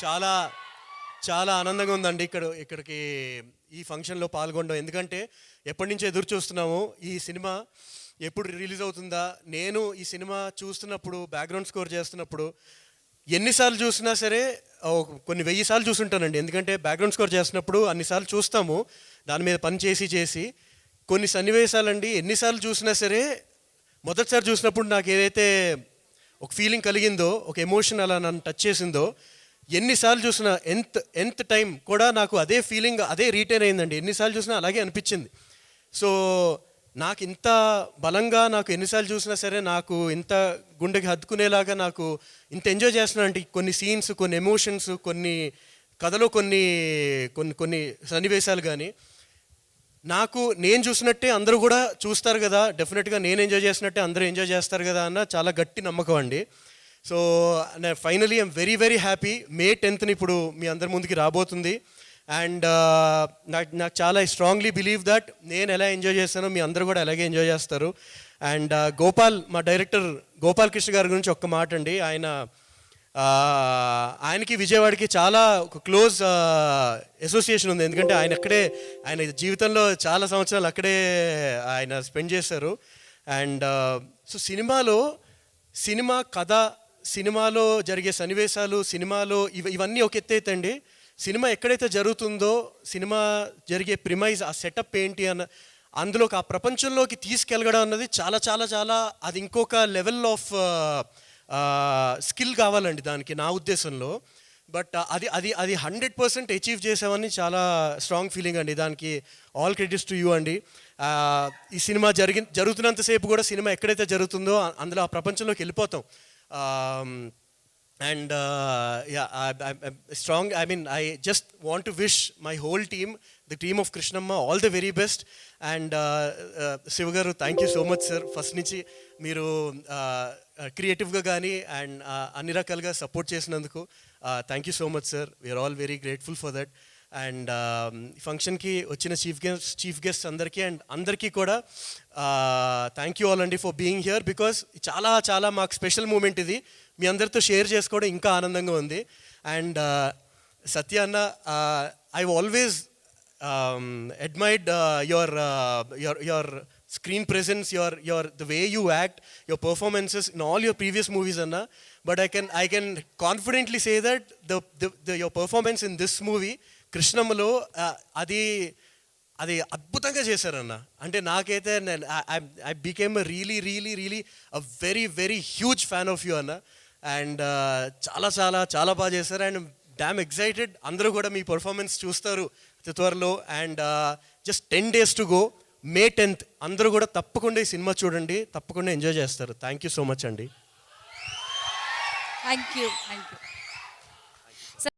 చాలా చాలా ఆనందంగా ఉందండి ఇక్కడికి ఈ ఫంక్షన్లో పాల్గొనడం. ఎందుకంటే ఎప్పటి నుంచో ఎదురు చూస్తున్నాము ఈ సినిమా ఎప్పుడు రిలీజ్ అవుతుందా. నేను ఈ సినిమా చూస్తున్నప్పుడు, బ్యాక్గ్రౌండ్ స్కోర్ చేస్తున్నప్పుడు ఎన్నిసార్లు చూసినా సరే కొన్ని 1000 సార్లు చూసుంటానండి. ఎందుకంటే బ్యాక్గ్రౌండ్ స్కోర్ చేస్తున్నప్పుడు అన్నిసార్లు చూస్తాము దాని మీద పని చేసి కొన్ని సన్నివేశాలండి ఎన్నిసార్లు చూసినా సరే మొదటిసారి చూసినప్పుడు నాకు ఏదైతే ఒక ఫీలింగ్ కలిగిందో, ఒక ఎమోషన్ అలా నన్ను టచ్ చేసిందో, ఎన్నిసార్లు చూసినా ఎంత టైం కూడా నాకు అదే ఫీలింగ్ అదే రీటైన్ అయిందండి. ఎన్నిసార్లు చూసినా అలాగే అనిపించింది. సో నాకు ఇంత బలంగా నాకు ఎన్నిసార్లు చూసినా సరే నాకు ఇంత గుండెకి హత్తుకునేలాగా నాకు ఇంత ఎంజాయ్ చేస్తున్నాను అంటే కొన్ని సీన్స్, కొన్ని ఎమోషన్స్, కొన్ని కథలో కొన్ని కొన్ని కొన్ని సన్నివేశాలు కానీ నాకు నేను చూసినట్టే అందరూ కూడా చూస్తారు కదా, డెఫినెట్గా నేను ఎంజాయ్ చేసినట్టే అందరూ ఎంజాయ్ చేస్తారు కదా అన్న చాలా గట్టి నమ్మకం అండి. So finally I'm very very happy. May 10th ఇప్పుడు మీ అందరి ముందుకి రాబోతుంది. అండ్ నాకు చాలా స్ట్రాంగ్లీ బిలీవ్ దట్ నేను ఎలా ఎంజాయ్ చేస్తానో మీ అందరూ కూడా అలాగే ఎంజాయ్ చేస్తారు. అండ్ మా డైరెక్టర్ గోపాల్ కృష్ణ గారి గురించి ఒక్క మాట అండి. ఆయనకి విజయవాడకి చాలా ఒక క్లోజ్ అసోసియేషన్ ఉంది. ఎందుకంటే ఆయన జీవితంలో చాలా సంవత్సరాలు అక్కడే ఆయన స్పెండ్ చేశారు. అండ్ సో సినిమా కథ, సినిమాలో జరిగే సన్నివేశాలు, సినిమాలో ఇవన్నీ ఒక ఎత్తైతే సినిమా ఎక్కడైతే జరుగుతుందో, సినిమా జరిగే ప్రిమైజ్, ఆ సెటప్ ఏంటి అందులోకి ఆ ప్రపంచంలోకి తీసుకెళ్ళడం అన్నది చాలా చాలా చాలా అది ఇంకొక లెవెల్ ఆఫ్ స్కిల్ కావాలండి దానికి నా ఉద్దేశంలో. బట్ అది 100% అచీవ్ చేసామని చాలా స్ట్రాంగ్ ఫీలింగ్ అండి. దానికి ఆల్ క్రెడిట్స్ టు యూ అండి. ఈ సినిమా జరుగుతున్నంతసేపు కూడా సినిమా ఎక్కడైతే జరుగుతుందో అందులో ఆ ప్రపంచంలోకి వెళ్ళిపోతాం. And I'm strong. I mean, I just want to wish my whole team, the team of Krishnamma, all the very best. And Sivagaru, thank you so much, sir. First nunchi meeru creative ga gaani and anni rakaluga support chesinanduku thank you so much, sir. We are all very grateful for that. And ఫంక్షన్కి వచ్చిన chief guest అందరికీ and అందరికీ కూడా thank you all అండి for being here. Because చాలా చాలా మాకు special moment ఇది. మీ అందరితో షేర్ చేసుకోవడం ఇంకా ఆనందంగా ఉంది. అండ్ సత్య అన్న, I always admired your screen presence, the way you act, your performances in all your previous movies, Anna. But I can confidently say that your performance in this movie, Krishnamalo, అది అద్భుతంగా చేశారన్న. అంటే నాకైతే I became a really a very very huge fan of you, అన్న. And చాలా చాలా చాలా బాగా చేశారు. And damn excited. అందరూ కూడా మీ పర్ఫార్మెన్స్ చూస్తారు త్వరలో. And just 10 days to go. May 10th అందరూ కూడా తప్పకుండా ఈ సినిమా చూడండి, తప్పకుండా ఎంజాయ్ చేస్తారు. థ్యాంక్ యూ సో మచ్ అండి. Thank you.